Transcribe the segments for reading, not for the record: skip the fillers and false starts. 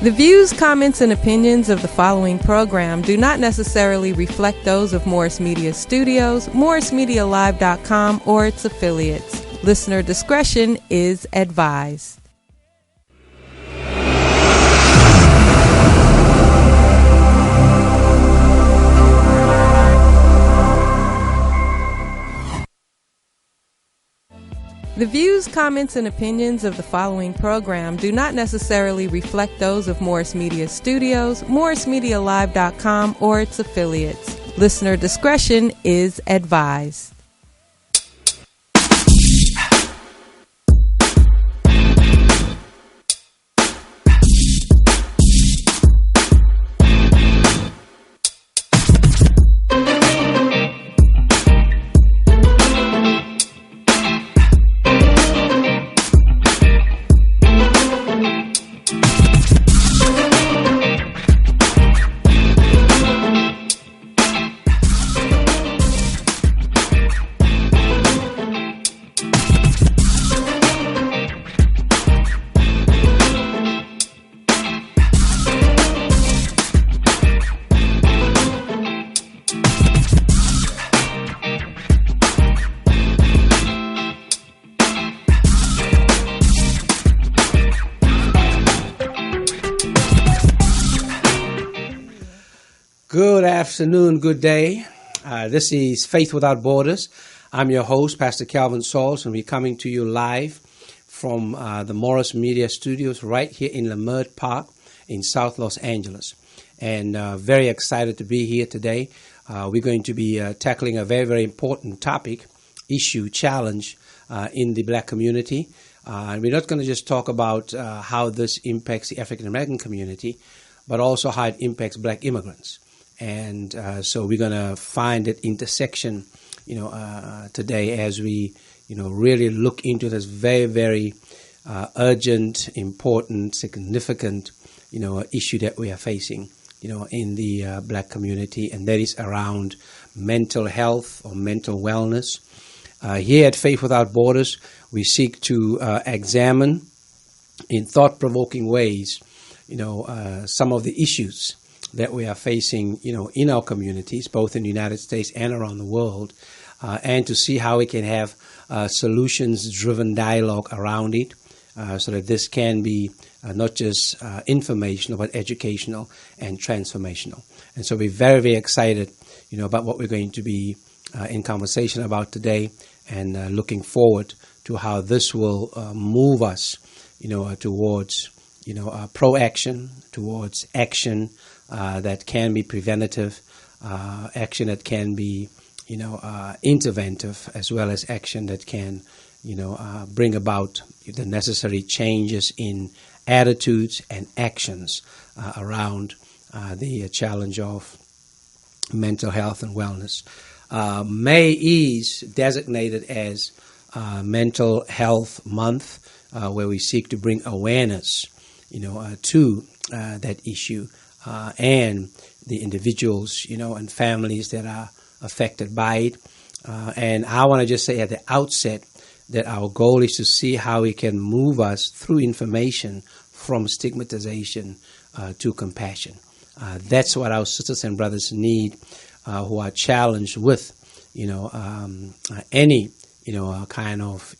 The views, comments, and opinions of the following program do not necessarily reflect those of Morris Media Studios, MorrisMediaLive.com, or its affiliates. Listener discretion is advised. The views, comments, and opinions of the following program do not necessarily reflect those of Morris Media Studios, MorrisMediaLive.com, or its affiliates. Listener discretion is advised. Good afternoon, good day. This is Faith Without Borders. I'm your host, Pastor Calvin Sauls, and we're coming to you live from the Morris Media Studios right here in Leimert Park in South Los Angeles. And very excited to be here today. We're going to be tackling a very, very important topic, issue, challenge in the black community. And we're not going to just talk about how this impacts the African American community, but also how it impacts black immigrants. And so we're going to find that intersection, today as we, really look into this very, very urgent, important, significant, issue that we are facing, in the black community, and that is around mental health or mental wellness. Here at Faith Without Borders, we seek to examine in thought-provoking ways, some of the issues that we are facing, in our communities, both in the United States and around the world, and to see how we can have solutions-driven dialogue around it, so that this can be not just informational, but educational and transformational. And so we're very, very excited, about what we're going to be in conversation about today, and looking forward to how this will move us, towards, pro-action, towards action that can be preventative, action that can be, interventive, as well as action that can, bring about the necessary changes in attitudes and actions around the challenge of mental health and wellness. May is designated as Mental Health Month, where we seek to bring awareness, to that issue. And the individuals, and families that are affected by it. And I want to just say at the outset that our goal is to see how we can move us through information from stigmatization to compassion. That's what our sisters and brothers need who are challenged with, any kind of,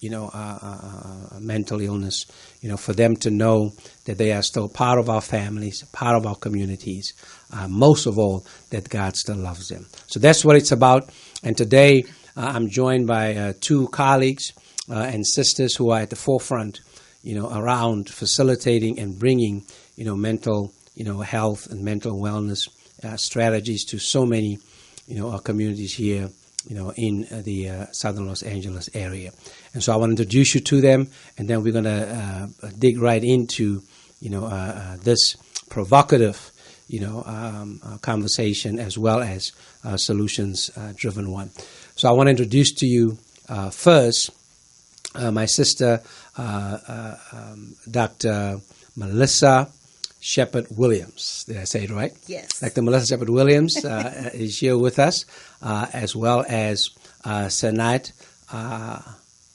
mental illness, for them to know that they are still part of our families, part of our communities, most of all, that God still loves them. So that's what it's about. And today, I'm joined by two colleagues and sisters who are at the forefront, around facilitating and bringing, mental, health and mental wellness strategies to so many, our communities here, in the southern Los Angeles area. And so I want to introduce you to them, and then we're going to dig right into, this provocative, conversation as well as solutions-driven one. So I want to introduce to you first my sister, Dr. Melissa Shepard-Williams. Did I say it right? Yes. Dr. Melissa Shepard-Williams is here with us, as well as Sanat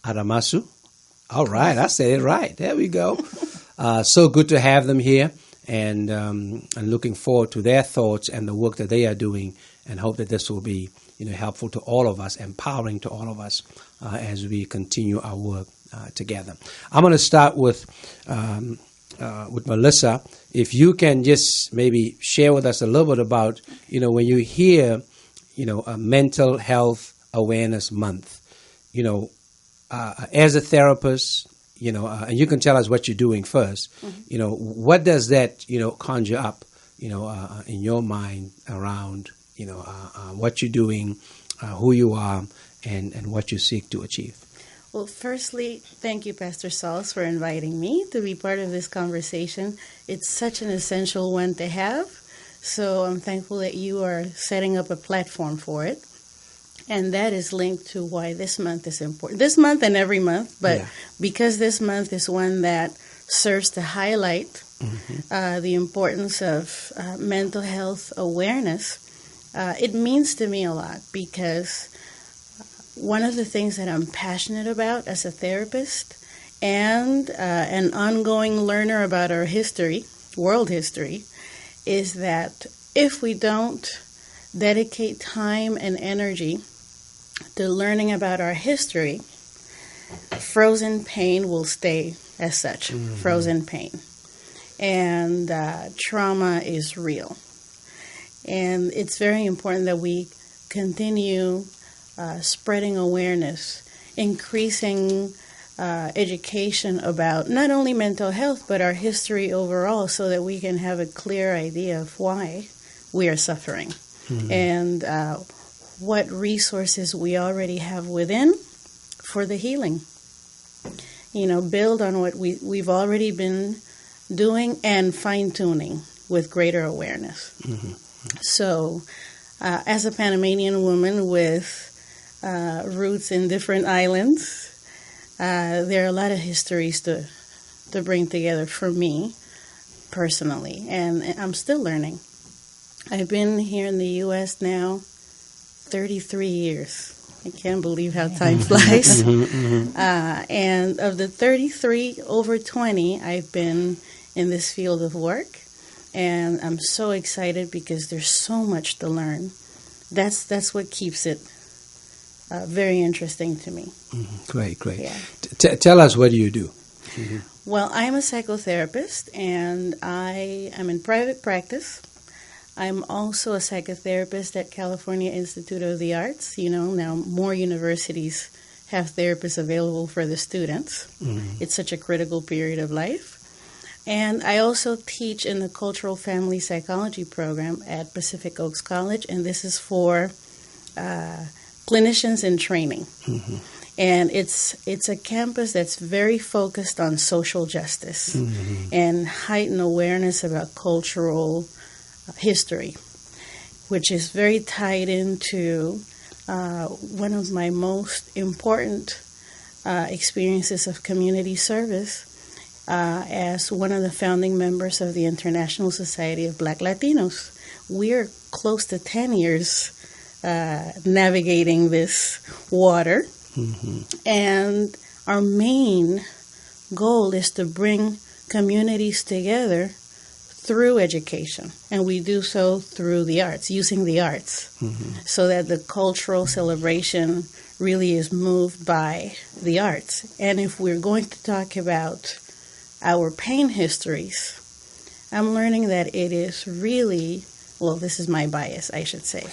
Adamasu. All right, I said it right. There we go. So good to have them here. and looking forward to their thoughts and the work that they are doing, and hope that this will be helpful to all of us, empowering to all of us as we continue our work together. I'm going to start with Melissa. If you can just maybe share with us a little bit about, when you hear, a Mental Health Awareness Month, as a therapist, and you can tell us what you're doing first, what does that, conjure up, in your mind around, what you're doing, who you are, and what you seek to achieve? Well, firstly, thank you, Pastor Sauls, for inviting me to be part of this conversation. It's such an essential one to have, so I'm thankful that you are setting up a platform for it. And that is linked to why this month is important. This month and every month, but because this month is one that serves to highlight the importance of mental health awareness, it means to me a lot, because one of the things that I'm passionate about as a therapist and an ongoing learner about our history, world history, is that if we don't dedicate time and energy to learning about our history, frozen pain will stay as such, frozen pain. And trauma is real. And it's very important that we continue spreading awareness, increasing education about not only mental health, but our history overall, so that we can have a clear idea of why we are suffering and what resources we already have within for the healing. Build on what we've already been doing and fine-tuning with greater awareness. So, as a Panamanian woman with roots in different islands, there are a lot of histories to bring together for me personally, and I'm still learning. I've been here in the U.S. now 33 years. I can't believe how time flies. And of the 33, over 20, I've been in this field of work, and I'm so excited because there's so much to learn. That's what keeps it very interesting to me. Great. Yeah. Tell us, what do you do? Well, I'm a psychotherapist, and I am in private practice. I'm also a psychotherapist at California Institute of the Arts. Now more universities have therapists available for the students. It's such a critical period of life. And I also teach in the Cultural Family Psychology program at Pacific Oaks College, and this is for clinicians in training. And it's a campus that's very focused on social justice and heightened awareness about cultural history, which is very tied into one of my most important experiences of community service as one of the founding members of the International Society of Black Latinos. We're close to 10 years navigating this water, and our main goal is to bring communities together through education, and we do so through the arts, using the arts, so that the cultural celebration really is moved by the arts. And if we're going to talk about our pain histories, I'm learning that it is really, well, this is my bias, I should say.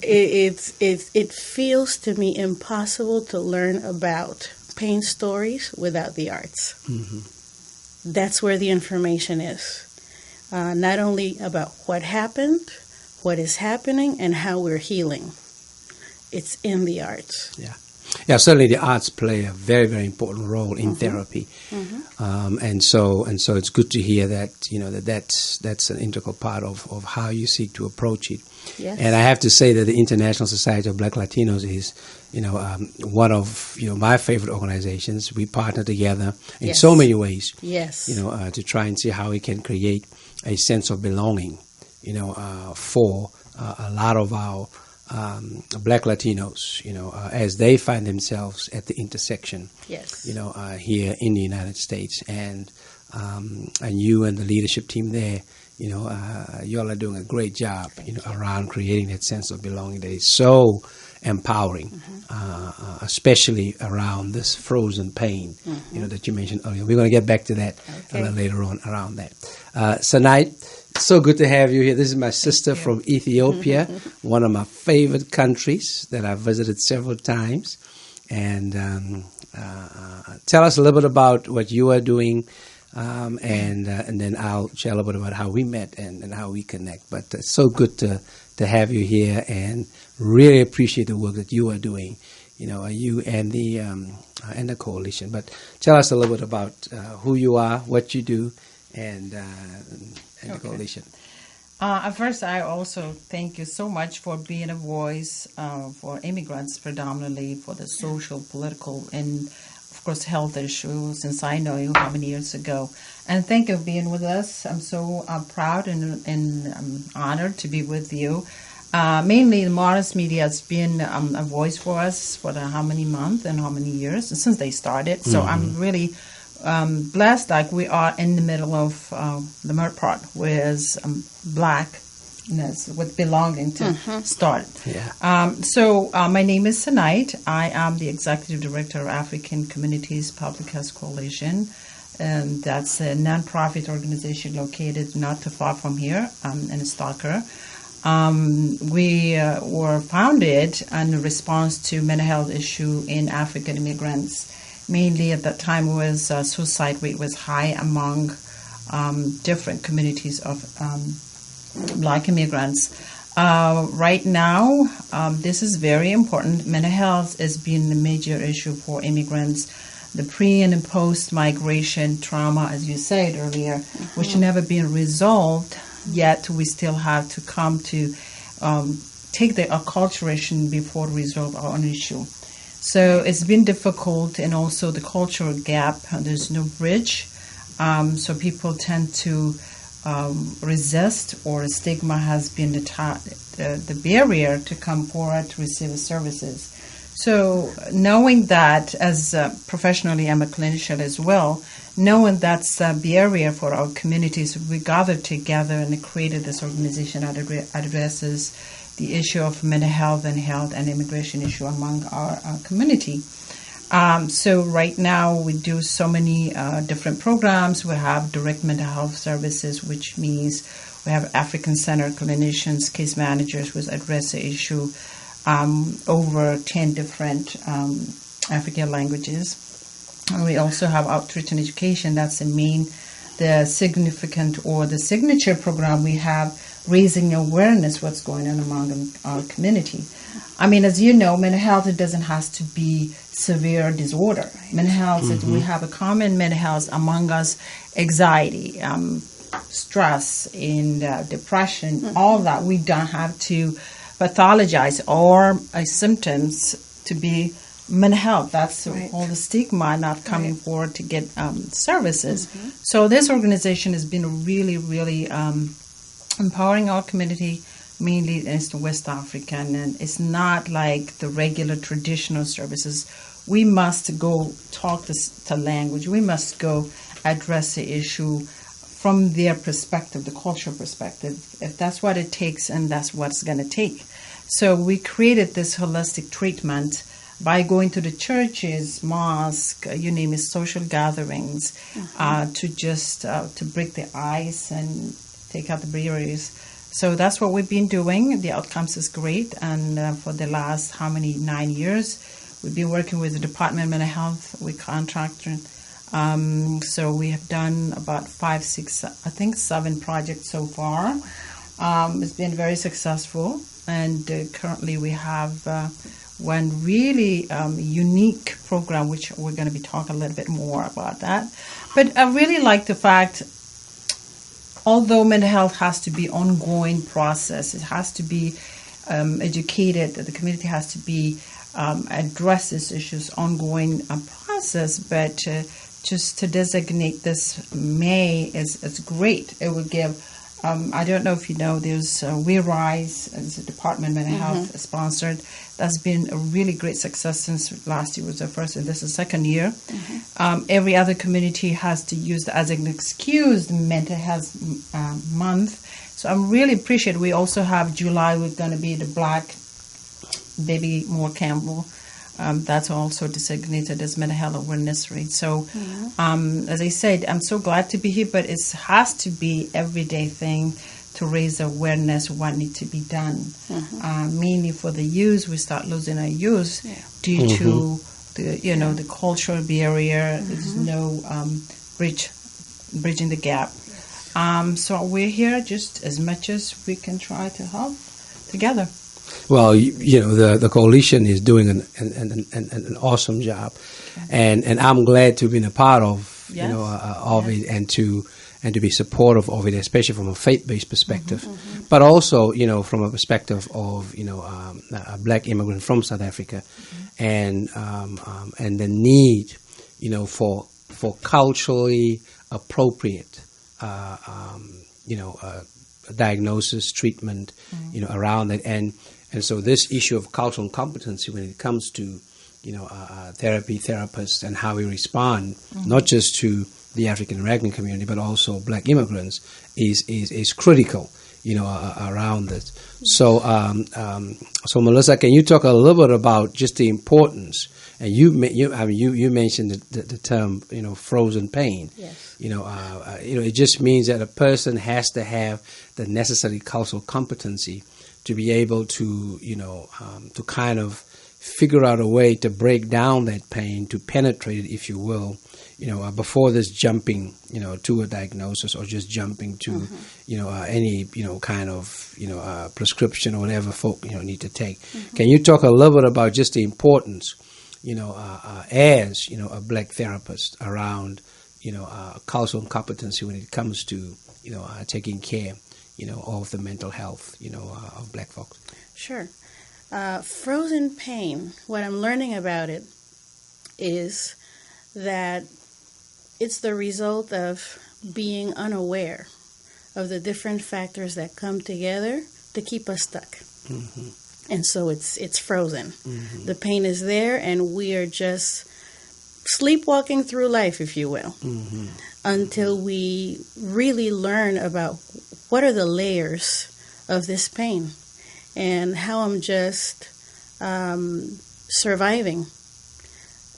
It feels to me impossible to learn about pain stories without the arts. That's where the information is. Not only about what happened, what is happening, and how we're healing. It's in the arts. Yeah, certainly the arts play a very, very important role in therapy, and so it's good to hear that that's an integral part of how you seek to approach it. Yes. And I have to say that the International Society of Black Latinos is one of my favorite organizations. We partner together in so many ways. Yes. To try and see how we can create a sense of belonging. For a lot of our Black Latinos, as they find themselves at the intersection, yes, here in the United States, and and you and the leadership team there, y'all are doing a great job, around creating that sense of belonging that is so empowering, especially around this frozen pain, that you mentioned earlier. We're going to get back to that a little later on around that. Sanait, so good to have you here. This is my sister from Ethiopia, one of my favorite countries that I've visited several times. And tell us a little bit about what you are doing, and then I'll share a little bit about how we met and how we connect. But it's so good to have you here, and really appreciate the work that you are doing, you and the coalition. But tell us a little bit about who you are, what you do, and the coalition. First, I also thank you so much for being a voice for immigrants, predominantly for the social, political, and of course health issues, since I know you how many years ago. And thank you for being with us. I'm so proud and honored to be with you. Mainly, the Morris Media has been a voice for us for how many months and how many years since they started. So I'm really blessed, like we are in the middle of the Mer part, whereas blackness with belonging to start. Yeah. So my name is Sanait. I am the Executive Director of African Communities Public Health Coalition. And that's a nonprofit organization located not too far from here in Stalker. We were founded in response to mental health issue in African immigrants. Mainly at that time was suicide rate was high among different communities of Black immigrants. Right now, this is very important. Mental health has been a major issue for immigrants. The pre- and post-migration trauma, as you said earlier, which never been resolved, yet we still have to come to take the acculturation before we resolve our own issue. So it's been difficult, and also the cultural gap, there's no bridge. So people tend to resist, or stigma has been the barrier to come forward to receive services. So knowing that, as professionally I'm a clinician as well, knowing that's a barrier for our communities, we gathered together and created this organization that addresses the issue of mental health and immigration issue among our community. So right now we do so many different programs. We have direct mental health services, which means we have African-centered clinicians, case managers who address the issue over 10 different African languages. And we also have outreach and education. That's the significant or the signature program we have, raising awareness what's going on among our community. I mean, as you know, mental health, it doesn't have to be severe disorder. Mental health, we have a common mental health among us, anxiety, stress, and depression, all that. We don't have to pathologize our symptoms to be mental health. That's all the stigma not coming forward to get services. So this organization has been really, really empowering our community, mainly in West Africa, and it's not like the regular traditional services. We must go talk the language. We must go address the issue from their perspective, the cultural perspective, if that's what it takes, and that's what it's going to take. So we created this holistic treatment by going to the churches, mosque, you name it, social gatherings, to break the ice and take out the barriers. So that's what we've been doing. The outcomes is great, and for the last 9 years, we've been working with the Department of Mental Health. We contracted. So we have done about 5, 6, I think 7 projects so far. It's been very successful, and currently we have one really unique program, which we're going to be talking a little bit more about that. But I really like the fact, although mental health has to be ongoing process, it has to be educated, the community has to be address these issues, ongoing process, but just to designate this May is great. It will give I don't know if you know, there's We Rise, as a Department of Mental Health sponsored. That's been a really great success since last year was the first, and this is the second year. Every other community has to use that as an excuse, mental health month. So I'm really appreciate. We also have July. We're going to be the Black Baby Moore Campbell. That's also designated as mental health awareness week. So, as I said, I'm so glad to be here, but it has to be everyday thing to raise awareness of what needs to be done. Mainly for the youth, we start losing our youth due to the cultural barrier. There's no bridging the gap. So we're here just as much as we can try to help together. Well, the coalition is doing an awesome job, and I'm glad to have been a part of it and to be supportive of it, especially from a faith-based perspective, but also from a perspective of a black immigrant from South Africa, and the need for culturally appropriate diagnosis, treatment, around it, and so this issue of cultural competency when it comes to therapy, therapists, and how we respond, not just to the African American community but also black immigrants, is critical, around this. So, so Melissa, can you talk a little bit about just the importance? And you mentioned the term, frozen pain. Yes. It just means that a person has to have the necessary cultural competency to be able to, to kind of figure out a way to break down that pain, to penetrate it, if you will, before this jumping, to a diagnosis or just jumping to, any, kind of, prescription or whatever folk, need to take. Can you talk a little bit about just the importance, as, a black therapist around, cultural competency when it comes to, taking care, of the mental health, of black folks? Sure. Frozen pain, what I'm learning about it is that it's the result of being unaware of the different factors that come together to keep us stuck. And so it's frozen. The pain is there, and we are just sleepwalking through life, if you will, until we really learn about what are the layers of this pain and how I'm just surviving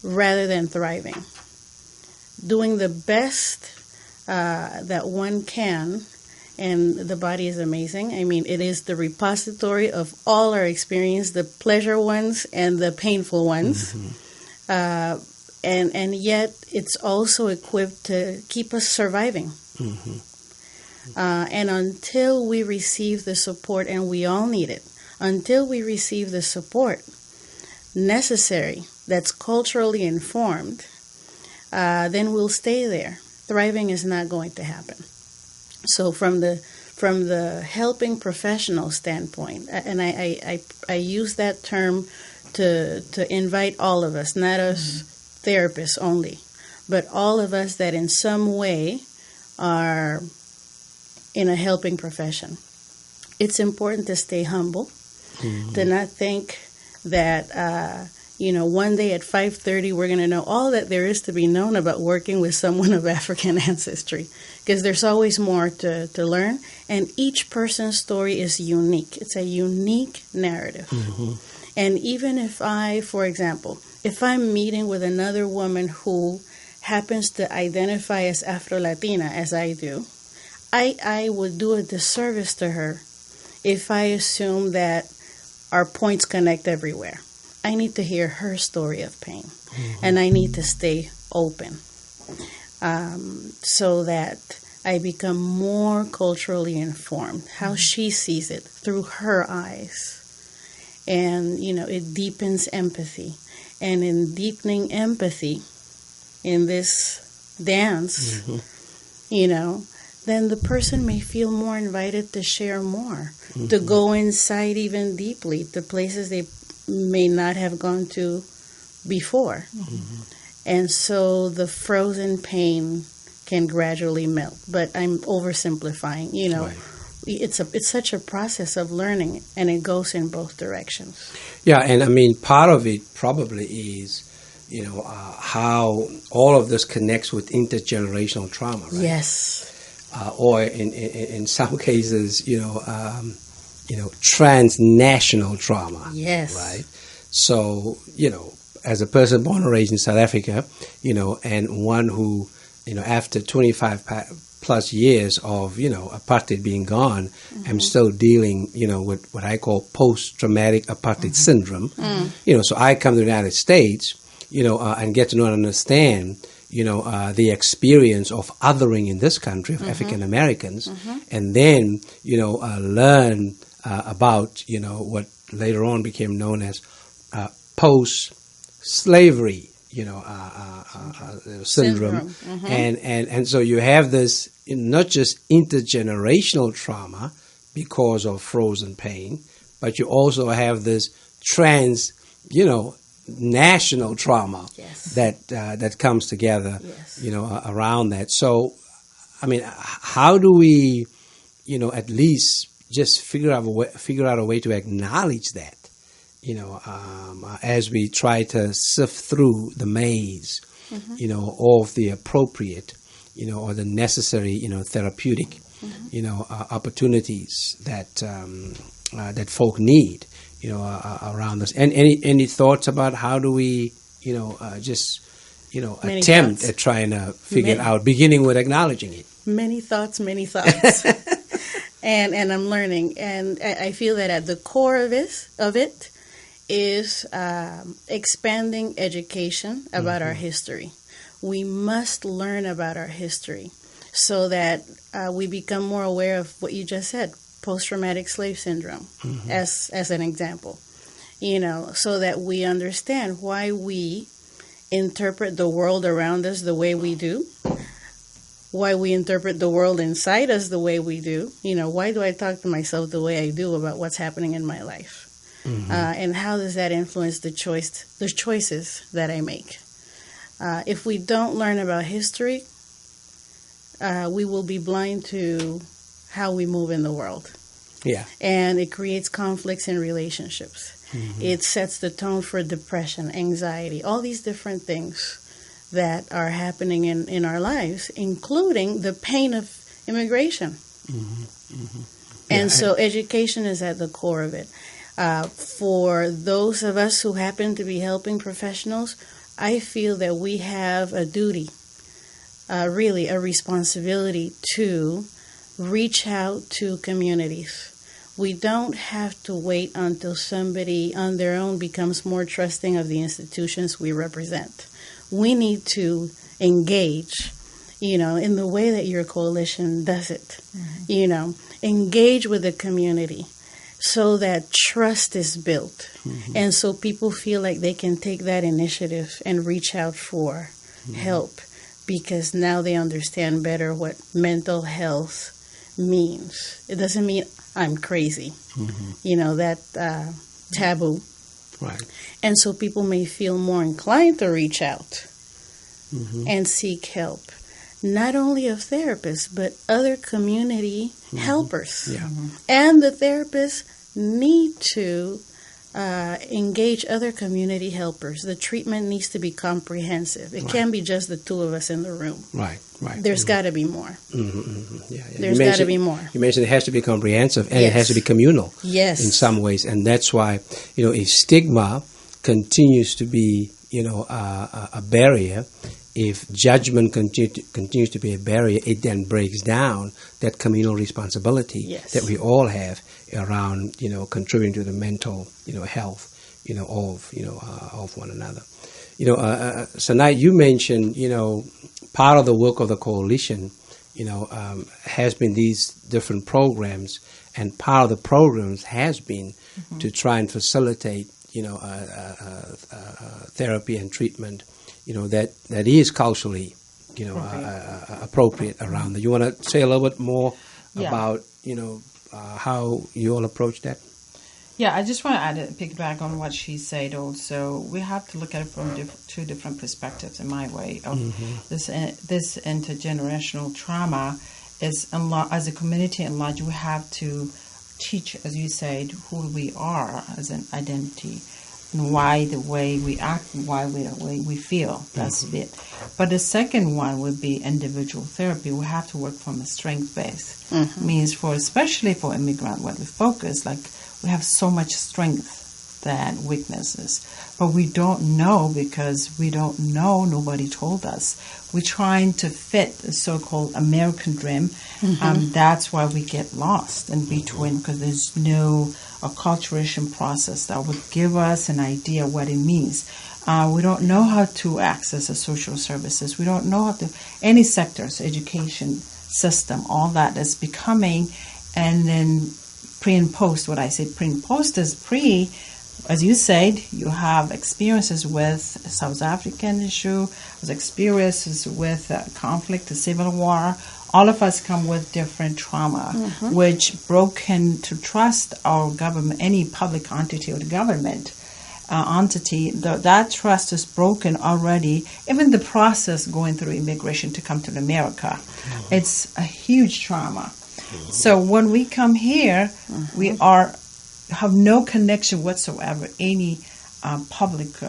rather than thriving. Doing the best that one can, and the body is amazing. I mean, it is the repository of all our experience, the pleasure ones and the painful ones. And yet it's also equipped to keep us surviving. And until we receive the support, and we all need it, until we receive the support necessary that's culturally informed, then we'll stay there. Thriving is not going to happen. So from the helping professional standpoint, and I use that term to invite all of us, not us therapists only, but all of us that in some way are in a helping profession. It's important to stay humble, to not think that one day at 5:30 we're going to know all that there is to be known about working with someone of African ancestry, because there's always more to learn, and each person's story is unique. It's a unique narrative. And even if for example, if I'm meeting with another woman who happens to identify as Afro-Latina, as I do, I would do a disservice to her if I assume that our points connect everywhere. I need to hear her story of pain, and I need to stay open so that I become more culturally informed, how she sees it through her eyes. And, it deepens empathy. And in deepening empathy in this dance, then the person may feel more invited to share more, to go inside even deeply to places they may not have gone to before. And so the frozen pain can gradually melt. But I'm oversimplifying, Right. It's such a process of learning, and it goes in both directions. Yeah, and I mean, part of it probably is, how all of this connects with intergenerational trauma, right? Yes. Or in some cases, transnational trauma. Yes. Right. So, as a person born and raised in South Africa, and one who, after 25 plus years of, apartheid being gone, I'm still dealing, with what I call post-traumatic apartheid syndrome. So I come to the United States, and get to know and understand, the experience of othering in this country of African Americans, and then, learn about, what later on became known as post-slavery, syndrome. And so you have this not just intergenerational trauma because of frozen pain, but you also have this national trauma that comes together, around that. So, I mean, how do we, at least just figure out a way to acknowledge that, as we try to sift through the maze, of the appropriate, or the necessary, therapeutic, opportunities that folk need, around us. And any thoughts about how do we, attempt at trying to figure it out, beginning with acknowledging it? Many thoughts. and I'm learning. And I feel that at the core of it is expanding education about our history. We must learn about our history so that we become more aware of what you just said, post-traumatic slave syndrome, as an example. So that we understand why we interpret the world around us the way we do, why we interpret the world inside us the way we do. Why do I talk to myself the way I do about what's happening in my life? And how does that influence the choices that I make? If we don't learn about history, we will be blind to how we move in the world. Yeah. And it creates conflicts in relationships. It sets the tone for depression, anxiety, all these different things that are happening in our lives, including the pain of immigration. And so education is at the core of it. For those of us who happen to be helping professionals, I feel that we have a duty, really a responsibility to reach out to communities. We don't have to wait until somebody on their own becomes more trusting of the institutions we represent. We need to engage, in the way that your coalition does it. Engage with the community so that trust is built. And so people feel like they can take that initiative and reach out for help, because now they understand better what mental health means. It doesn't mean I'm crazy, that taboo. Right. And so people may feel more inclined to reach out and seek help, not only of therapists, but other community helpers. Yeah. And the therapists need to engage other community helpers. The treatment needs to be comprehensive. It can't be just the two of us in the room. Right. There's got to be more. Yeah. There's got to be more. You mentioned it has to be comprehensive, and it has to be communal. Yes. In some ways, and that's why if stigma continues to be a barrier, if judgment continues to be a barrier, it then breaks down that communal responsibility that we all have around contributing to the mental health of one another. Sanai, you mentioned part of the work of the coalition has been these different programs, and part of the programs has been to try and facilitate therapy and treatment that is culturally appropriate around it. You want to say a little bit more about how you all approach that? Yeah, I just want to piggyback on what she said also. We have to look at it from two different perspectives, in my way, of this intergenerational trauma. As a community in large, we have to teach, as you said, who we are as an identity and why the way we act and why the way we feel. That's it. But the second one would be individual therapy. We have to work from a strength base. Means especially for immigrant, what we focus, like we have so much strength than weaknesses. But we don't know because we don't know. Nobody told us. We're trying to fit the so-called American dream. That's why we get lost in between, because there's no acculturation process that would give us an idea what it means. We don't know how to access the social services. We don't know how to, any sectors, education system, all that is becoming, and then pre and post, what I say pre and post is pre, as you said, you have experiences with South African issue, experiences with conflict, the civil war. All of us come with different trauma, which broken to trust our government, any public entity or the government entity. That trust is broken already. Even the process going through immigration to come to America, it's a huge trauma. So when we come here, we have no connection whatsoever, any public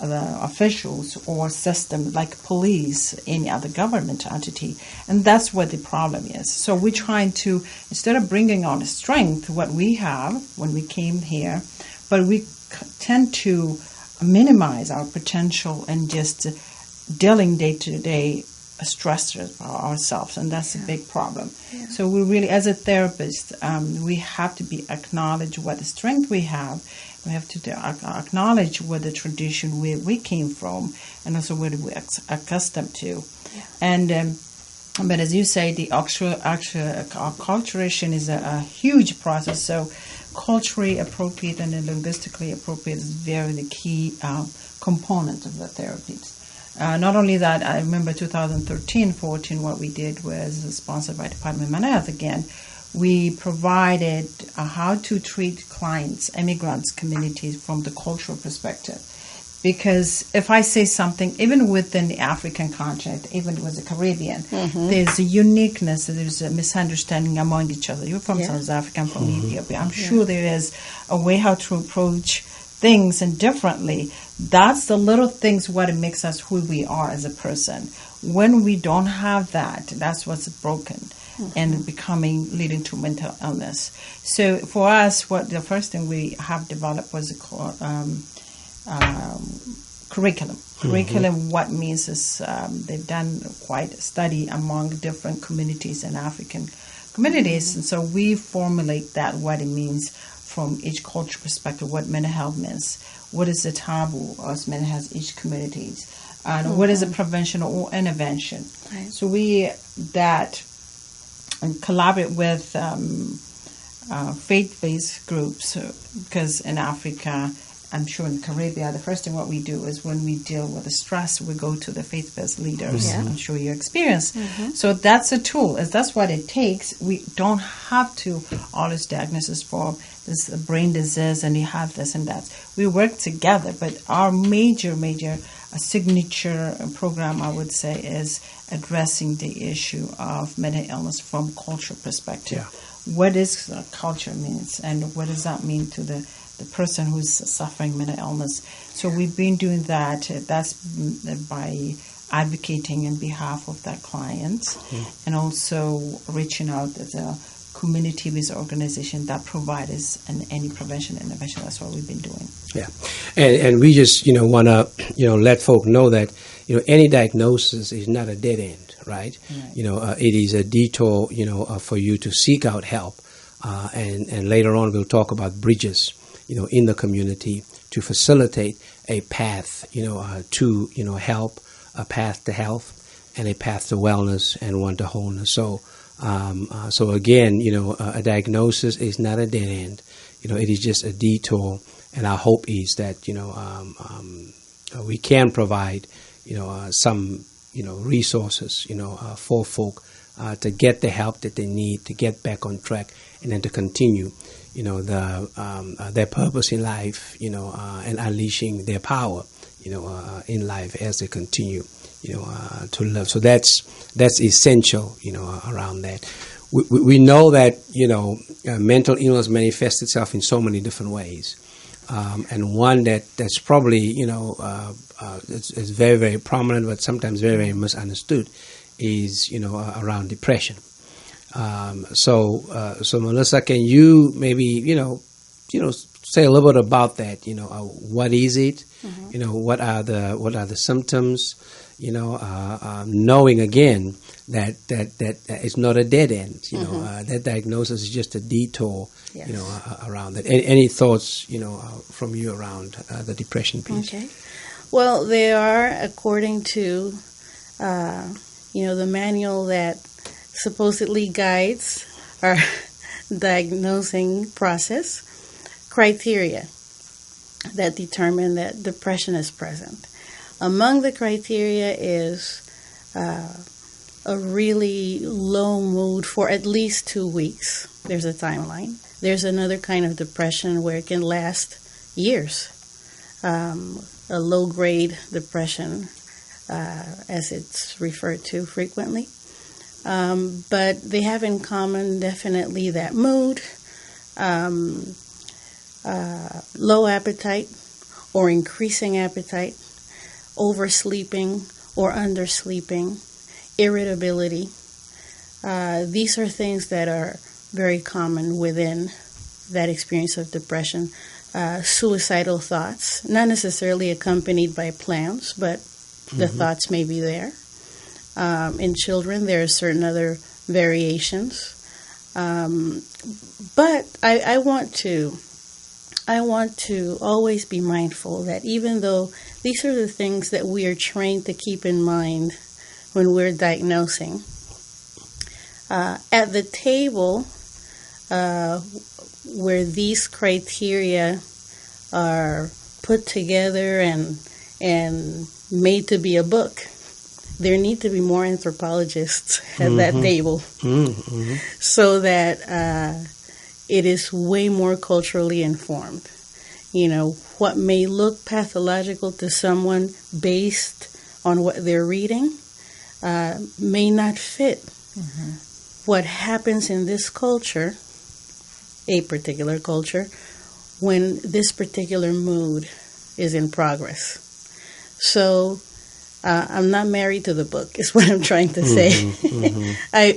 officials or system like police, any other government entity. And that's what the problem is. So we're trying to, instead of bringing on the strength, what we have when we came here, but we tend to minimize our potential and just dealing day-to-day stressors for ourselves, and that's a big problem. So we really, as a therapist, we have to acknowledge what the strength we have. We have to acknowledge what the tradition we came from, and also what we're accustomed to. And but as you say, the acculturation is a huge process. So culturally appropriate and linguistically appropriate is very the key component of the therapies. Not only that, I remember 2013-14, what we did was sponsored by Department of Mental Health again. We provided how to treat clients, immigrants, communities from the cultural perspective. Because if I say something, even within the African continent, even with the Caribbean, there's a uniqueness, there's a misunderstanding among each other. You're from South Africa, I'm from Ethiopia. I'm sure there is a way how to approach things and differently. That's the little things what it makes us who we are as a person. When we don't have that, that's what's broken and leading to mental illness. So for us, the first thing we have developed was curriculum. Curriculum, what means is they've done quite a study among different communities and African communities, and so we formulate that, what it means from each culture perspective, what mental health means, what is the taboo as mental health each communities, and what is a prevention or intervention. So we collaborate with faith-based groups, because in Africa, I'm sure in the Caribbean, the first thing what we do is when we deal with the stress, we go to the faith-based leaders. I'm sure you experience. So that's a tool. That's what it takes. We don't have to always diagnosis for this brain disease and you have this and that. We work together, but our major signature program, I would say, is addressing the issue of mental illness from cultural perspective. What is culture means, and what does that mean to the person who's suffering mental illness? So we've been doing that. That's by advocating in behalf of that client, and also reaching out as a community-based organization that provides any prevention intervention. That's what we've been doing. And we just want to let folk know that any diagnosis is not a dead end, right? It is a detour for you to seek out help, and later on we'll talk about bridges in the community to facilitate a path to help, a path to health, and a path to wellness and one to wholeness. So again, a diagnosis is not a dead end. It is just a detour, and our hope is that we can provide some resources, for folk to get the help that they need to get back on track and then to continue, their purpose in life, and unleashing their power, in life as they continue, to live. So that's essential, around that. We know that, mental illness manifests itself in so many different ways. And one that's probably, is very, very prominent, but sometimes very, very misunderstood is, around depression. So Melissa, can you maybe, say a little bit about that? What is it? Mm-hmm. What are the symptoms? Knowing again that it's not a dead end. That diagnosis is just a detour. Yes. Around that. Any thoughts, from you around the depression piece? Okay. Well, they are, according to, the manual that supposedly guides our diagnosing process, criteria that determine that depression is present. Among the criteria is a really low mood for at least 2 weeks. There's a timeline. There's another kind of depression where it can last years. A low-grade depression, as it's referred to frequently. But they have in common definitely that mood, low appetite or increasing appetite, oversleeping or undersleeping, irritability. These are things that are very common within that experience of depression. Suicidal thoughts, not necessarily accompanied by plans, but the thoughts may be there. In children, there are certain other variations. But I want to always be mindful that even though these are the things that we are trained to keep in mind when we're diagnosing, at the table where these criteria are put together and made to be a book, there need to be more anthropologists at that table, so that it is way more culturally informed. What may look pathological to someone based on what they're reading may not fit what happens in this culture, a particular culture, when this particular mood is in progress. So I'm not married to the book, is what I'm trying to say. I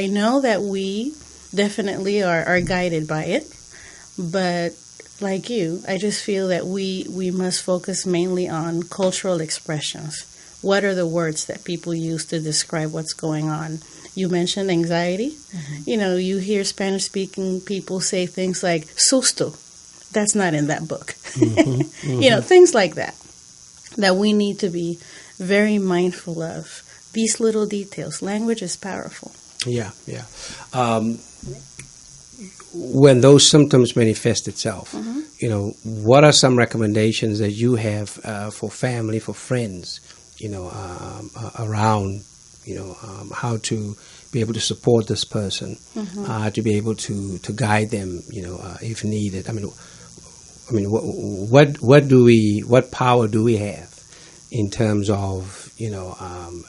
know that we definitely are guided by it, but like you, I just feel that we must focus mainly on cultural expressions. What are the words that people use to describe what's going on? You mentioned anxiety. You hear Spanish-speaking people say things like susto. That's not in that book. Things like that we need to be very mindful of. These little details. Language is powerful. Yeah. When those symptoms manifest itself, what are some recommendations that you have for family, for friends, around, how to be able to support this person, to be able to guide them, if needed. I mean, what power do we have in terms of,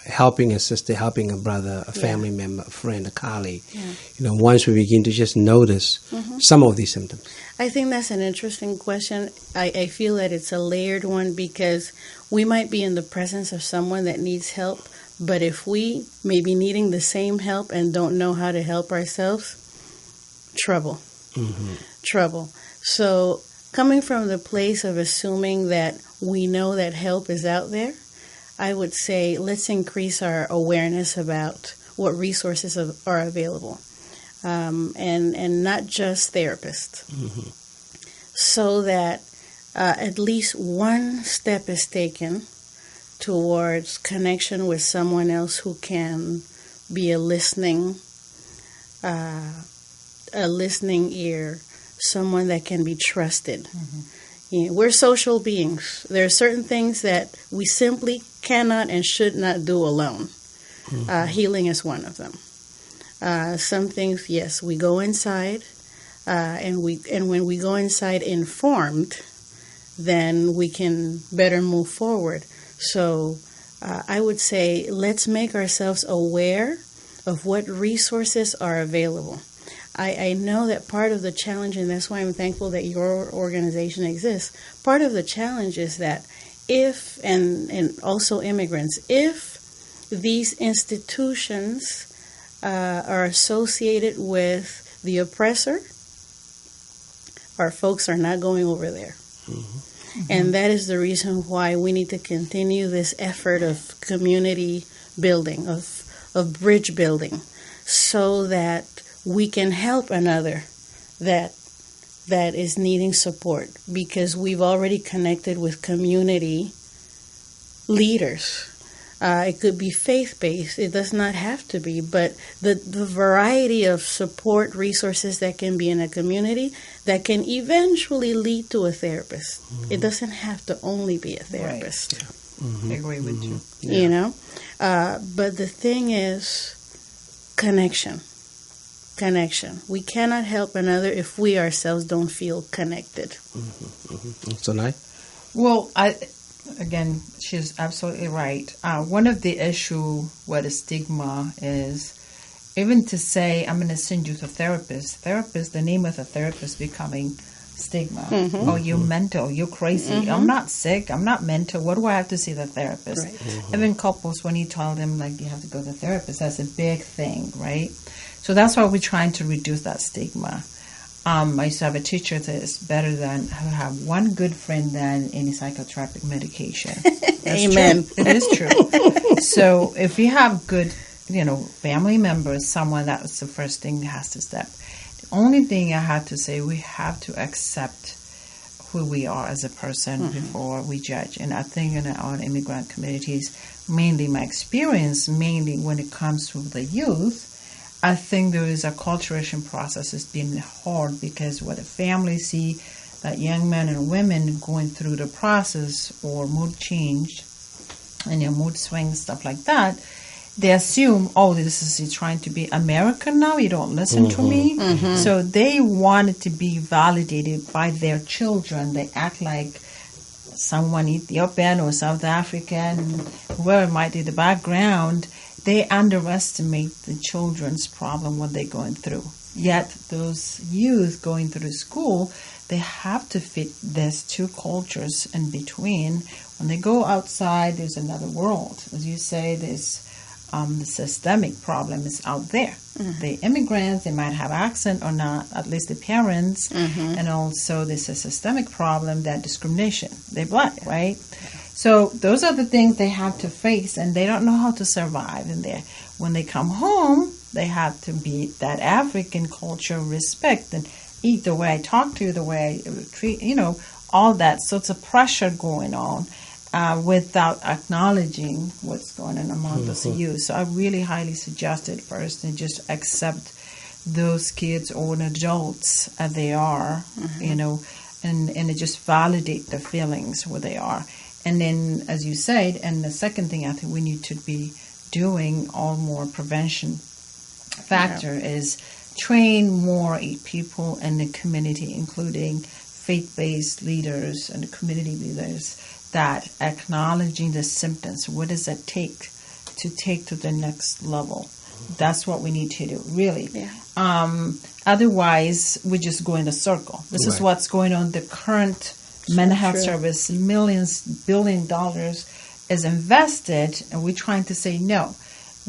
helping a sister, helping a brother, a family member, a friend, a colleague, once we begin to just notice some of these symptoms? I think that's an interesting question. I feel that it's a layered one because we might be in the presence of someone that needs help, but if we may be needing the same help and don't know how to help ourselves, trouble. So coming from the place of assuming that we know that help is out there, I would say let's increase our awareness about what resources are available, and not just therapists, so that at least one step is taken towards connection with someone else who can be a listening ear, someone that can be trusted. We're social beings. There are certain things that we simply cannot and should not do alone. Healing is one of them. Some things, yes, we go inside, and when we go inside informed, then we can better move forward. So I would say let's make ourselves aware of what resources are available. I know that part of the challenge, and that's why I'm thankful that your organization exists, part of the challenge is that if, and also immigrants, if these institutions are associated with the oppressor, our folks are not going over there. And that is the reason why we need to continue this effort of community building, of bridge building, so that we can help another that is needing support, because we've already connected with community leaders. It could be faith-based. It does not have to be, but the variety of support resources that can be in a community that can eventually lead to a therapist. It doesn't have to only be a therapist. Right. I agree with you. You know? But the thing is connection. We cannot help another if we ourselves don't feel connected. So nice. Well, again, she's absolutely right. One of the issue with the stigma is even to say, I'm going to send you to a therapist. The name of the therapist becoming stigma. Oh, you're mental. You're crazy. I'm not sick. I'm not mental. What do I have to see the therapist? Right. Even couples, when you tell them, like, you have to go to the therapist, that's a big thing, right? So that's why we're trying to reduce that stigma. I used to have a teacher that is better than have one good friend than any psychotropic medication. That's Amen. True. It is true. So if you have good, family members, someone, that's the first thing that has to step. The only thing I have to say, we have to accept who we are as a person before we judge. And I think in our immigrant communities, mainly my experience, mainly when it comes to the youth, I think there is a culturation process that's been hard, because what the family see that young men and women going through the process or mood change and mood swings, stuff like that, they assume, this is you trying to be American now, you don't listen to me. So they wanted to be validated by their children. They act like someone Ethiopian or South African, whoever might be the background. They underestimate the children's problem, what they're going through. Yet those youth going through school, they have to fit these two cultures in between. When they go outside, there's another world. As you say, there's the systemic problem is out there. The immigrants, they might have accent or not, at least the parents. And also there's a systemic problem, that discrimination. They're black, right? So those are the things they have to face, and they don't know how to survive in there. When they come home, they have to be that African culture respect and eat the way I talk to you, the way I treat, all that. So it's a pressure going on without acknowledging what's going on among those youth. So I really highly suggest it first and just accept those kids or adults as they are, and just validate the feelings where they are. And then, as you said, and the second thing I think we need to be doing, all more prevention factor, is train more people in the community, including faith-based leaders and the community leaders, that acknowledging the symptoms. What does it take to the next level? That's what we need to do, really. Yeah. Otherwise, we just go in a circle. This is what's going on. The current mental health service, $1 billion is invested, and we're trying to say no.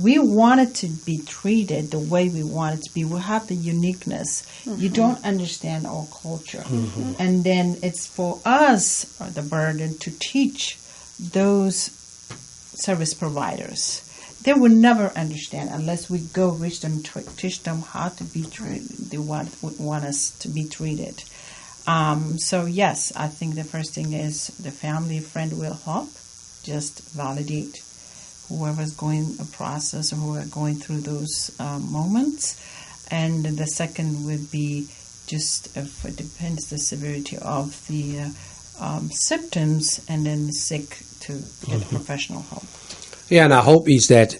We want it to be treated the way we want it to be. We have the uniqueness. You don't understand our culture. And then it's for us, the burden, to teach those service providers. They will never understand unless we go reach them, teach them how to be treated. They want us to be treated. So yes, I think the first thing is the family friend will help. Just validate whoever's going a process or who are going through those moments. And the second would be just, if it depends the severity of the symptoms and then seek to get professional help. Yeah, and our hope is that,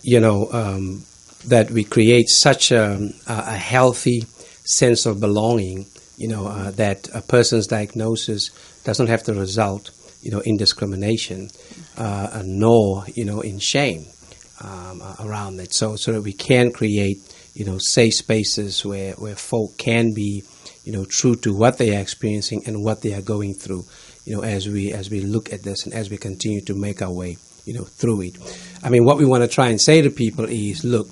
that we create such a healthy sense of belonging, that a person's diagnosis doesn't have to result, in discrimination, nor, in shame around it. So that we can create, safe spaces where folk can be, true to what they are experiencing and what they are going through, as we look at this and as we continue to make our way, through it. I mean, what we want to try and say to people is, look,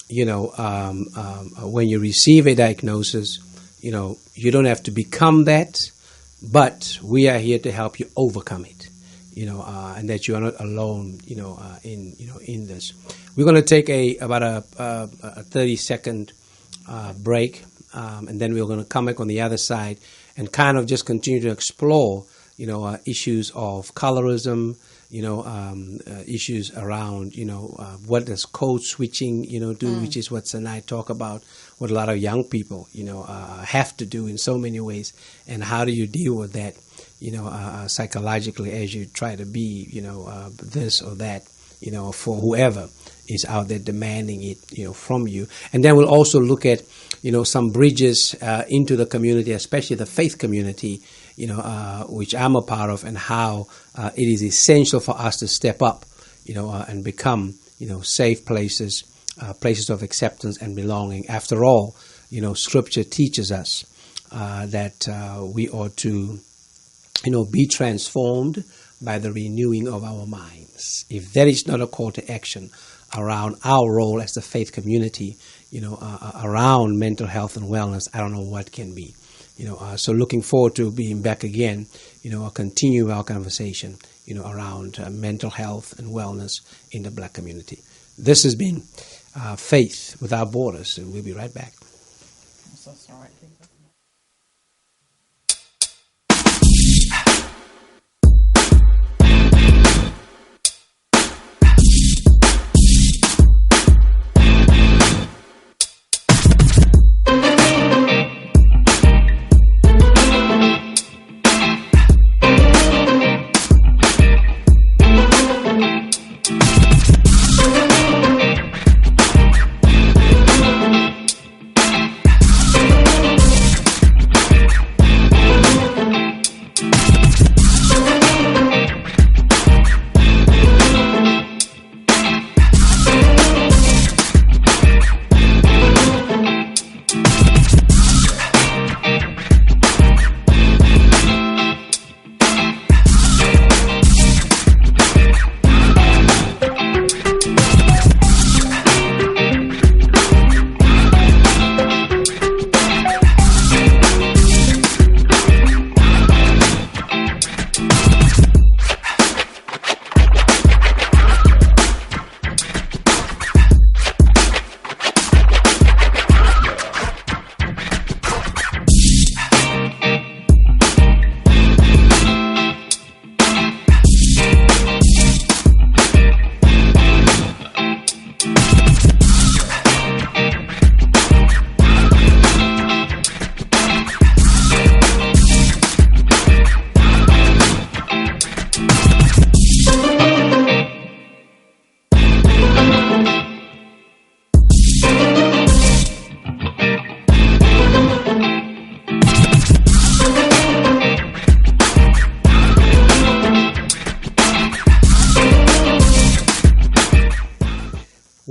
when you receive a diagnosis, you don't have to become that, but we are here to help you overcome it, and that you are not alone, in this. We're going to take about a 30-second break, and then we're going to come back on the other side and kind of just continue to explore, issues of colorism, issues around, what does code switching, do, which is what Sanai talk about, what a lot of young people, have to do in so many ways, and how do you deal with that, psychologically as you try to be, this or that, for whoever is out there demanding it, from you. And then we'll also look at, some bridges into the community, especially the faith community, which I'm a part of, and how it is essential for us to step up, and become, safe places, places of acceptance and belonging. After all, Scripture teaches us that we ought to, be transformed by the renewing of our minds. If that is not a call to action around our role as the faith community, around mental health and wellness, I don't know what can be. So looking forward to being back again, continue our conversation, around mental health and wellness in the Black community. This has been Faith Without Borders, and we'll be right back. I'm so sorry.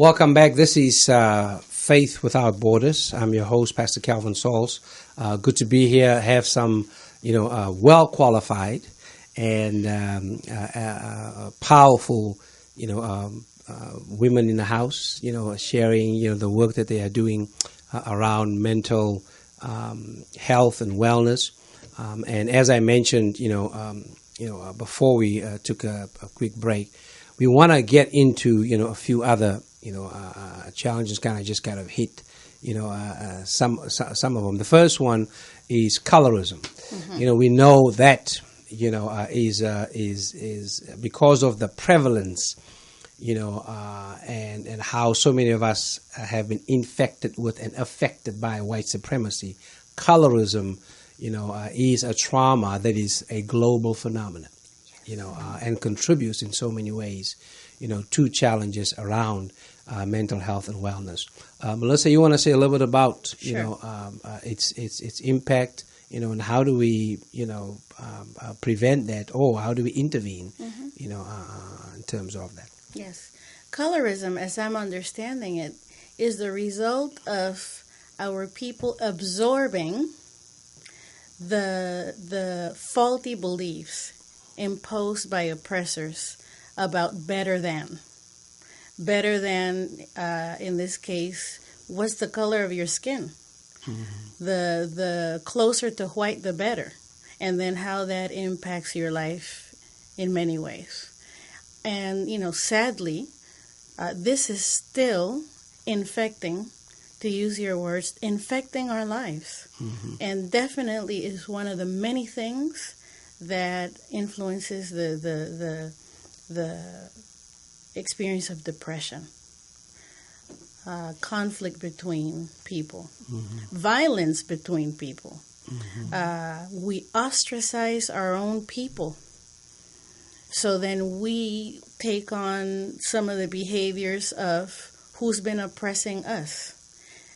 Welcome back. This is Faith Without Borders. I'm your host, Pastor Calvin Sauls. Good to be here. Have some, well qualified and powerful, women in the house. Sharing, the work that they are doing around mental health and wellness. And as I mentioned, before we took a quick break, we want to get into, a few other challenges kind of hit, some of them. The first one is colorism. Mm-hmm. We know that, is because of the prevalence, and how so many of us have been infected with and affected by white supremacy. Colorism, is a trauma that is a global phenomenon, and contributes in so many ways, to challenges around mental health and wellness. Melissa, you want to say a little bit about, Sure. its impact, and how do we, prevent that, or how do we intervene, in terms of that? Yes. Colorism, as I'm understanding it, is the result of our people absorbing the faulty beliefs imposed by oppressors about better than. Better than, in this case, what's the color of your skin? Mm-hmm. The closer to white, the better. And then how that impacts your life in many ways. And, sadly, this is still infecting, to use your words, infecting our lives. Mm-hmm. And definitely is one of the many things that influences the experience of depression, conflict between people, mm-hmm. violence between people. Mm-hmm. We ostracize our own people. So then we take on some of the behaviors of who's been oppressing us.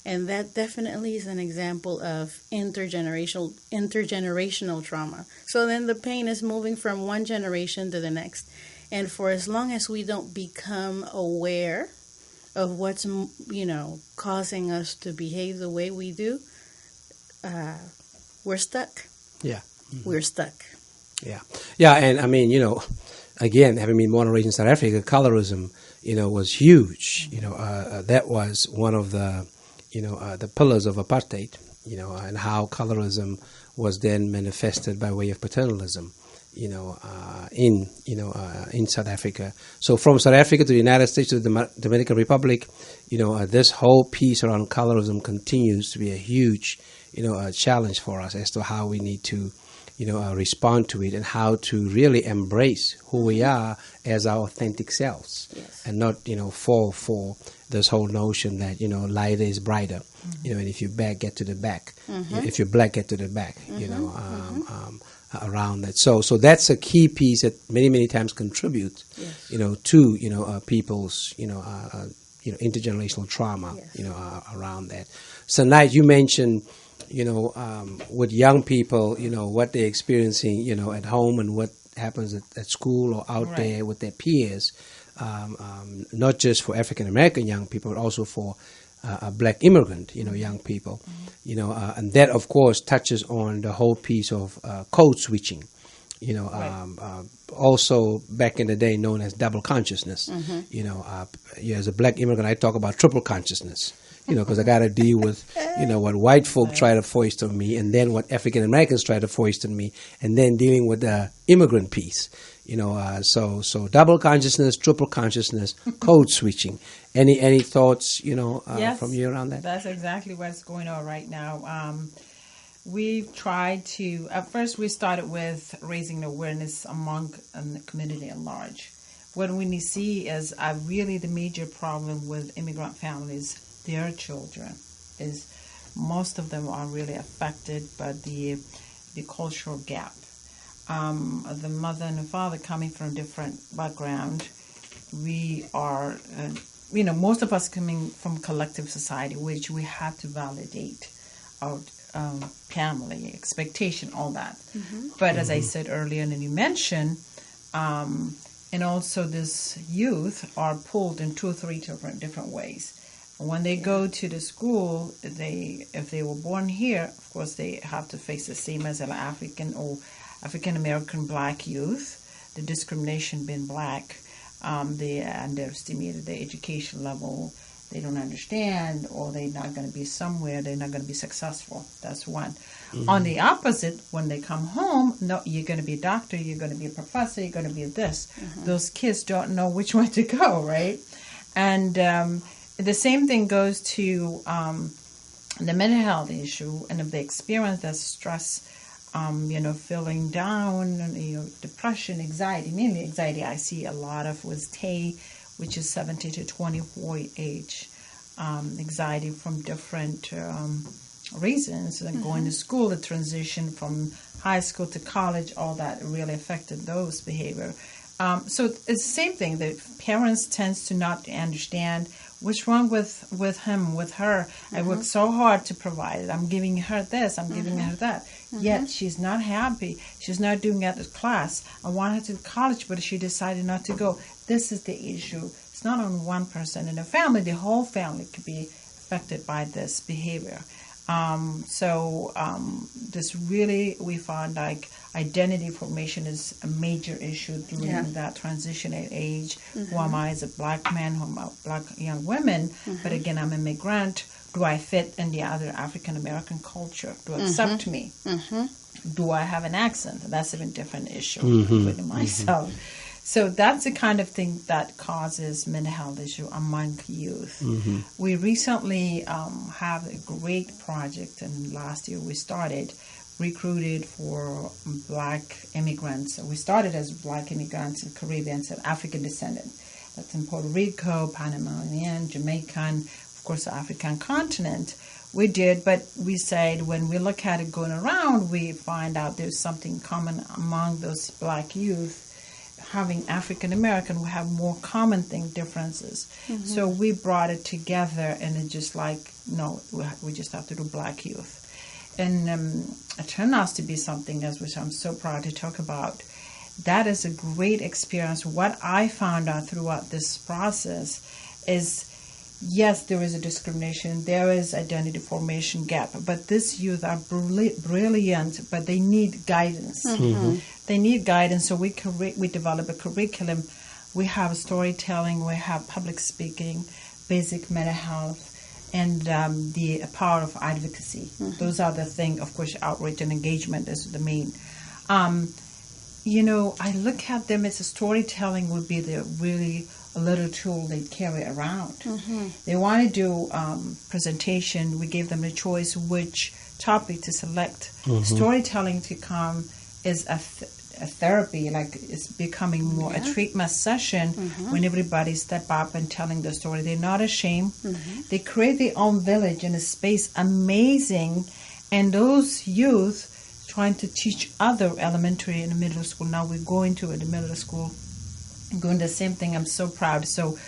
And that definitely is an example of intergenerational trauma. So then the pain is moving from one generation to the next. And for as long as we don't become aware of what's, causing us to behave the way we do, we're stuck. Yeah. Mm-hmm. We're stuck. Yeah. Yeah, and I mean, again, having been born and raised in South Africa, colorism, was huge. That was one of the, the pillars of apartheid, and how colorism was then manifested by way of paternalism, in South Africa. So from South Africa to the United States to the Dominican Republic, this whole piece around colorism continues to be a huge, challenge for us as to how we need to, respond to it and how to really embrace who we are as our authentic selves. Yes. And not, fall for this whole notion that, lighter is brighter, mm-hmm. And if you're black, get to the back. Mm-hmm. If you're black, get to the back, mm-hmm. Around that. So that's a key piece that many, many times contributes, yes. To, people's, intergenerational trauma, yes. Around that. So, Knight, you mentioned, with young people, what they're experiencing, at home and what happens at school or out right. there with their peers, not just for African American young people, but also for black immigrant, young people, mm-hmm. And that, of course, touches on the whole piece of code switching, right. Also back in the day known as double consciousness. Mm-hmm. As a black immigrant, I talk about triple consciousness. Because I got to deal with, what white folk try to foist on me, and then what African Americans try to foist on me, and then dealing with the immigrant piece. So double consciousness, triple consciousness, code switching. Any thoughts, yes, from you around that? That's exactly what's going on right now. We've tried to, at first we started with raising awareness among the community at large. What we see is really the major problem with immigrant families. Their children is most of them are really affected by the cultural gap. The mother and the father coming from different background, we are, most of us coming from collective society, which we have to validate our family expectation, all that. Mm-hmm. But mm-hmm. as I said earlier, and you mentioned, and also this youth are pulled in 2 or 3 different ways. When they go to the school, if they were born here, of course, they have to face the same as an African or African American black youth. The discrimination being black, they underestimated their education level. They don't understand, or they're not going to be somewhere. They're not going to be successful. That's one. Mm-hmm. On the opposite, when they come home, no, you're going to be a doctor. You're going to be a professor. You're going to be this. Mm-hmm. Those kids don't know which way to go, right? And the same thing goes to the mental health issue, and if they experience that stress, feeling down, depression, anxiety, mainly anxiety. I see a lot of with TAY, which is 17 to 24 age, anxiety from different reasons, like going to school, the transition from high school to college, all that really affected those behavior. So it's the same thing. The parents tends to not understand what's wrong with him, with her. I work so hard to provide it. I'm giving her this. I'm giving her that. Yet she's not happy. She's not doing at the class. I want her to college, but she decided not to go. This is the issue. It's not on one person in the family. The whole family could be affected by this behavior. This really, we found like identity formation is a major issue during that transitional age. Who am I as a black man? Who am I, black young women? But again, I'm an immigrant. Do I fit in the other African American culture? Do accept me? Do I have an accent? That's even different issue with myself. So that's the kind of thing that causes mental health issue among youth. We recently have a great project, and last year we started recruited for black immigrants. We started as black immigrants and Caribbeans and African descendant. That's in Puerto Rico, Panamanian, Jamaican, of course, the African continent. We did, but we said when we look at it going around, we find out there's something common among those black youth. Having African American, we have more common differences. So we brought it together, and it's just like, no, we just have to do black youth. And it turned out to be something else, which I'm so proud to talk about. That is a great experience. What I found out throughout this process is, yes, there is a discrimination, there is identity formation gap, but these youth are brilliant, but they need guidance. They need guidance, so we develop a curriculum. We have storytelling, we have public speaking, basic mental health, and the power of advocacy. Those are the things. Of course, outreach and engagement is the main. I look at them as a storytelling would be a little tool they carry around. They want to do presentation. We gave them the choice which topic to select. Storytelling to come is a therapy, like it's becoming more a treatment session when everybody step up and telling the story. They're not ashamed. They create their own village in a space amazing, and those youth trying to teach other elementary and middle school. Now we're going to the middle school, doing the same thing. I'm so proud. So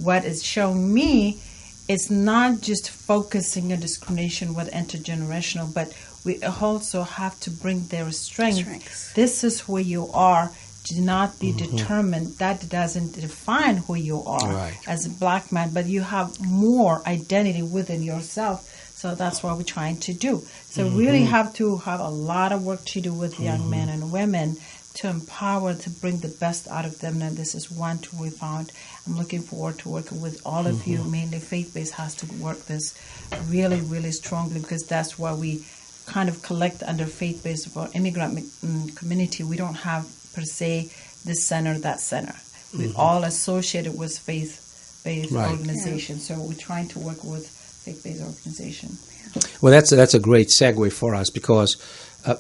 what it's showing me is not just focusing on discrimination with intergenerational, but we also have to bring their strengths. This is who you are. Do not be determined. That doesn't define who you are as a black man, but you have more identity within yourself. So that's what we're trying to do. So really have to have a lot of work to do with young men and women to empower, to bring the best out of them. And this is one tool we found. I'm looking forward to working with all of you. Mainly faith-based has to work this really, really strongly, because that's why we kind of collect under faith-based for immigrant community. We don't have per se this center, that center. We're all associated with faith-based organizations. So we're trying to work with faith-based organization. Well, that's a great segue for us, because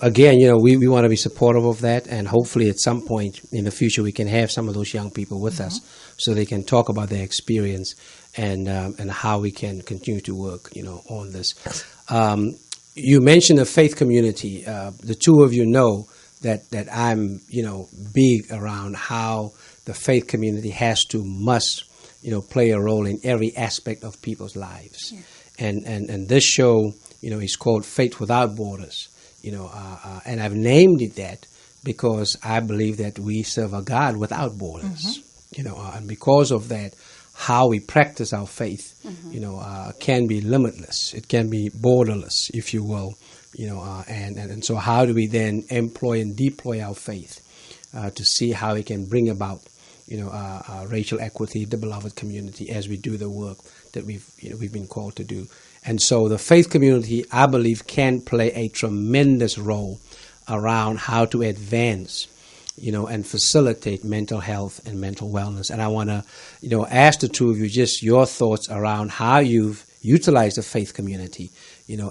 again, we want to be supportive of that, and hopefully at some point in the future we can have some of those young people with us so they can talk about their experience and how we can continue to work on this. You mentioned the faith community. The two of you know that I'm big around how the faith community must play a role in every aspect of people's lives. And this show is called Faith Without Borders. And I've named it that because I believe that we serve a God without borders. And because of that, how we practice our faith, can be limitless. It can be borderless, if you will. And so how do we then employ and deploy our faith to see how we can bring about racial equity, the beloved community, as we do the work that we've been called to do. And so the faith community, I believe, can play a tremendous role around how to advance, and facilitate mental health and mental wellness. And I want to, ask the two of you just your thoughts around how you've utilized the faith community.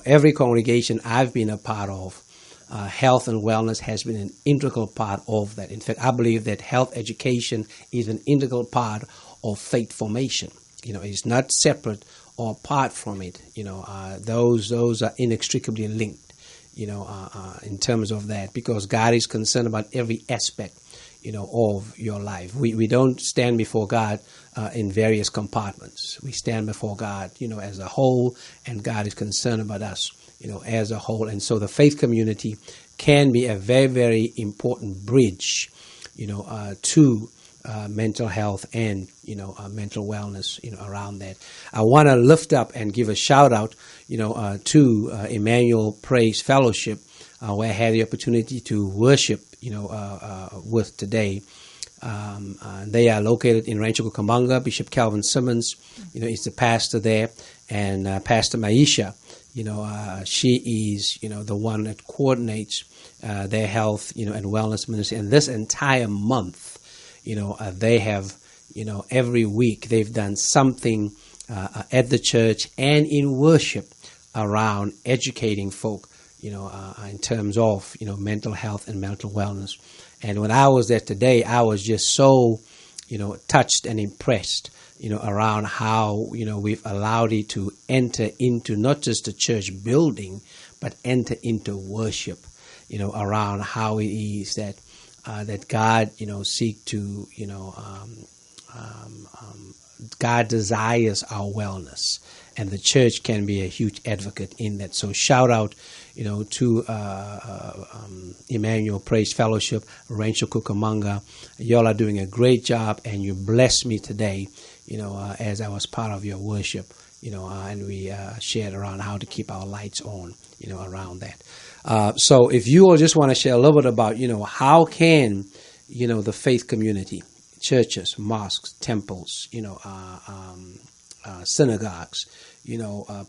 Every congregation I've been a part of, health and wellness has been an integral part of that. In fact, I believe that health education is an integral part of faith formation. is not separate or apart from it. Those are inextricably linked. In terms of that, because God is concerned about every aspect, of your life. We don't stand before God in various compartments. We stand before God, as a whole, and God is concerned about us, as a whole. And so the faith community can be a very, very important bridge, to mental health and, mental wellness, around that. I want to lift up and give a shout out, to Emmanuel Praise Fellowship, where I had the opportunity to worship, with today. They are located in Rancho Cucamonga. Bishop Calvin Simmons, is the pastor there, and Pastor Maisha, she is, the one that coordinates their health, and wellness ministry. And this entire month, they have, every week they've done something at the church and in worship around educating folk, in terms of, mental health and mental wellness. And when I was there today, I was just so, touched and impressed, around how, we've allowed it to enter into not just the church building, but enter into worship, around how it is that that God, seek to, God desires our wellness, and the church can be a huge advocate in that. So shout out, to Emmanuel Praise Fellowship, Rancho Cucamonga. Y'all are doing a great job, and you blessed me today, as I was part of your worship, and we shared around how to keep our lights on, around that. So if you all just want to share a little bit about, how can, the faith community, churches, mosques, temples, synagogues,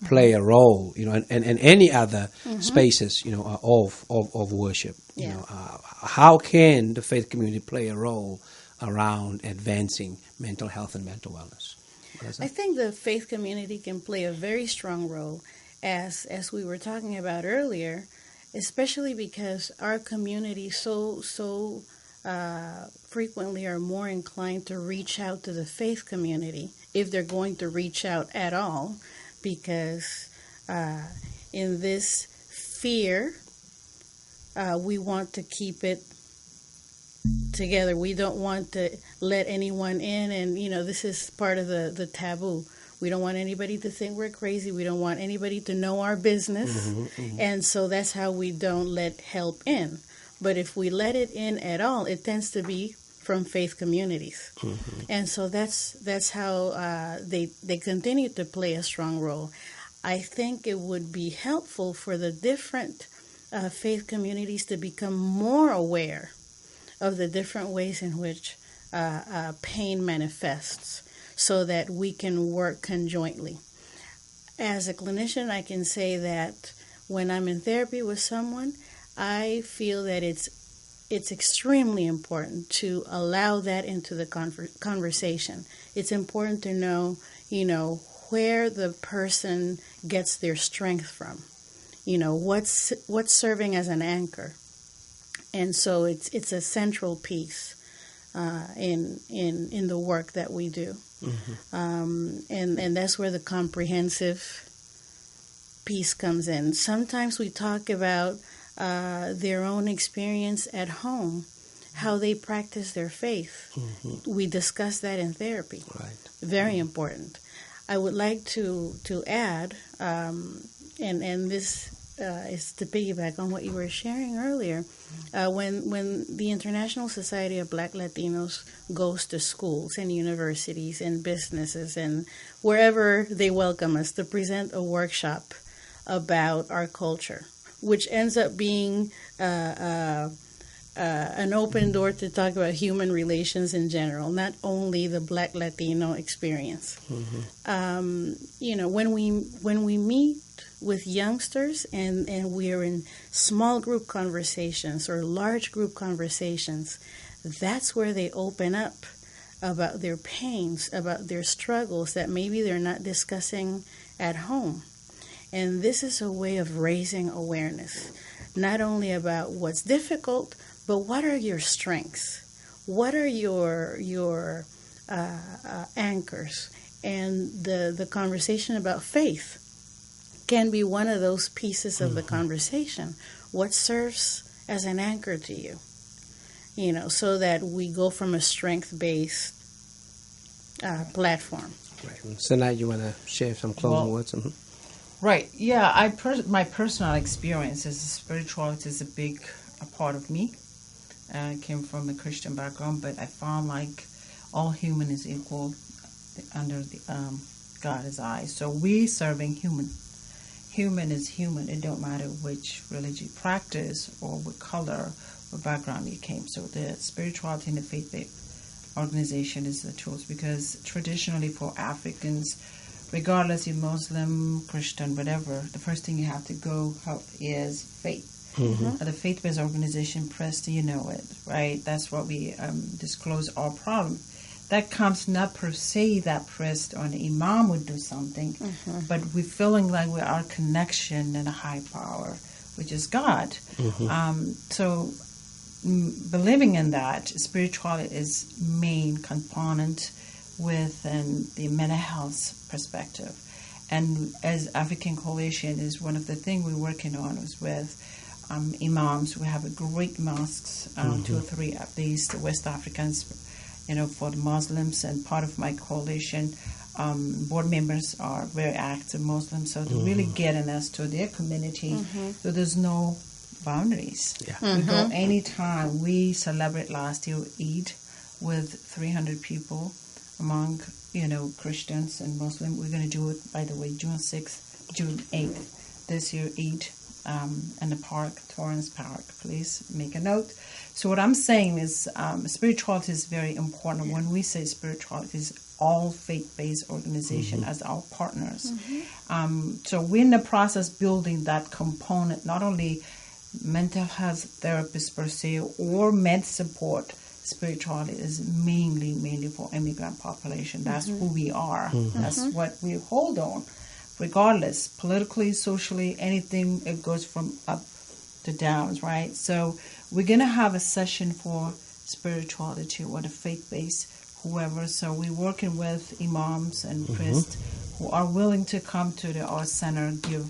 play a role, and any other spaces, of worship. How can the faith community play a role around advancing mental health and mental wellness? I think the faith community can play a very strong role, as we were talking about earlier, especially because our community so frequently are more inclined to reach out to the faith community, if they're going to reach out at all, because in this fear, we want to keep it together. We don't want to let anyone in, and this is part of the taboo. We don't want anybody to think we're crazy. We don't want anybody to know our business, and so that's how we don't let help in. But if we let it in at all, it tends to be from faith communities, and so that's how they continue to play a strong role. I think it would be helpful for the different faith communities to become more aware of the different ways in which pain manifests, so that we can work conjointly. As a clinician, I can say that when I'm in therapy with someone, I feel that it's extremely important to allow that into the conversation. It's important to know, where the person gets their strength from. What's serving as an anchor. And so it's a central piece in the work that we do. And that's where the comprehensive piece comes in. Sometimes we talk about their own experience at home, how they practice their faith. We discuss that in therapy. Right. Very important. I would like to add, and this is to piggyback on what you were sharing earlier, when the International Society of Black Latinos goes to schools and universities and businesses and wherever they welcome us to present a workshop about our culture, which ends up being an open door to talk about human relations in general, not only the Black Latino experience. When we meet with youngsters and we're in small group conversations or large group conversations, that's where they open up about their pains, about their struggles that maybe they're not discussing at home. And this is a way of raising awareness, not only about what's difficult, but what are your strengths? What are your anchors? And the conversation about faith can be one of those pieces of the conversation. What serves as an anchor to you? You know, so that we go from a strength-based platform. Right. So now you want to share some closing words? Right. Yeah. My personal experience is spirituality is a part of me. I came from a Christian background, but I found like all human is equal under the God's eye. So we serving human. Human is human. It don't matter which religion you practice or what color or background you came. So the spirituality and the faith-based organization is the tools, because traditionally for Africans, regardless you're Muslim, Christian, whatever, the first thing you have to go help is faith. The faith-based organization, Presta, you know it, right? That's what we disclose our problem. That comes not per se that priest or the imam would do something, but we're feeling like we are connection and a high power, which is God. So believing in that, spirituality is main component within the mental health perspective. And as African Coalition is one of the things we're working on is with imams. We have a great mosques, 2 or 3 at least, West Africans, for the Muslims, and part of my coalition board members are very active Muslims, so they're really getting us to their community. So there's no boundaries. We go anytime. We celebrate last year Eid with 300 people among Christians and Muslims. We're going to do it, by the way, June 6th, June 8th this year, Eid in the park, Torrance Park. Please make a note. So what I'm saying is spirituality is very important. When we say spirituality, is all faith-based organization as our partners. So we're in the process building that component, not only mental health therapists per se or med support. Spirituality is mainly for immigrant population. That's who we are. That's what we hold on. Regardless, politically, socially, anything, it goes from up to down, right? So we're going to have a session for spirituality or the faith-based, whoever. So we're working with imams and priests who are willing to come to our center, give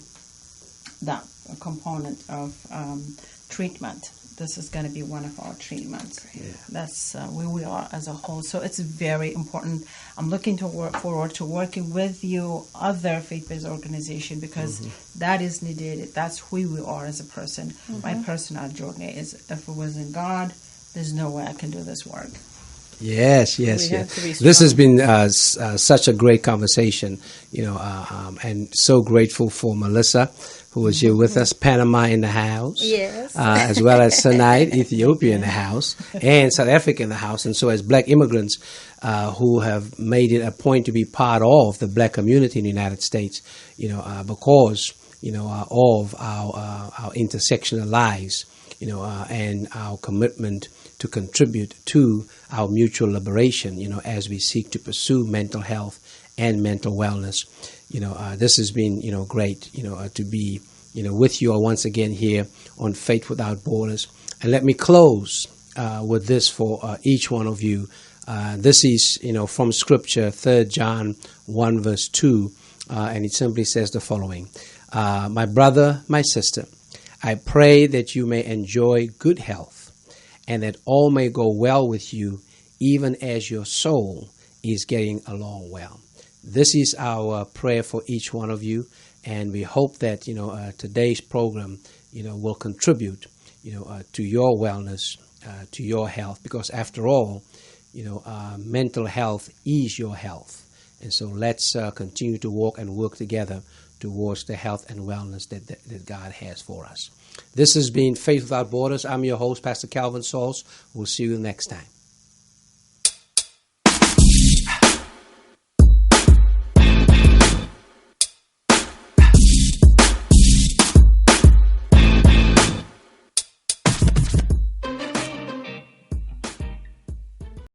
that component of treatment. This is going to be one of our treatments. That's where we are as a whole. So it's very important. I'm looking forward to working with you, other faith-based organization, because that is needed. That's who we are as a person. My personal journey is, if it wasn't God, there's no way I can do this work. Yes. This has been such a great conversation, and so grateful for Melissa, who was here with us, Panama in the house, as well as Sinai, Ethiopia in the house, and South Africa in the house. And so as black immigrants who have made it a point to be part of the black community in the United States, because, of our intersectional lives, and our commitment to contribute to our mutual liberation, as we seek to pursue mental health and mental wellness. This has been, great, to be, with you all once again here on Faith Without Borders. And let me close with this for each one of you. This is, from Scripture, 3 John 1 verse 2, and it simply says the following. My brother, my sister, I pray that you may enjoy good health and that all may go well with you, even as your soul is getting along well. This is our prayer for each one of you, and we hope that today's program will contribute to your wellness, to your health, because after all, mental health is your health. And so let's continue to walk and work together towards the health and wellness that God has for us. This has been Faith Without Borders. I'm your host, Pastor Calvin Sauls. We'll see you next time.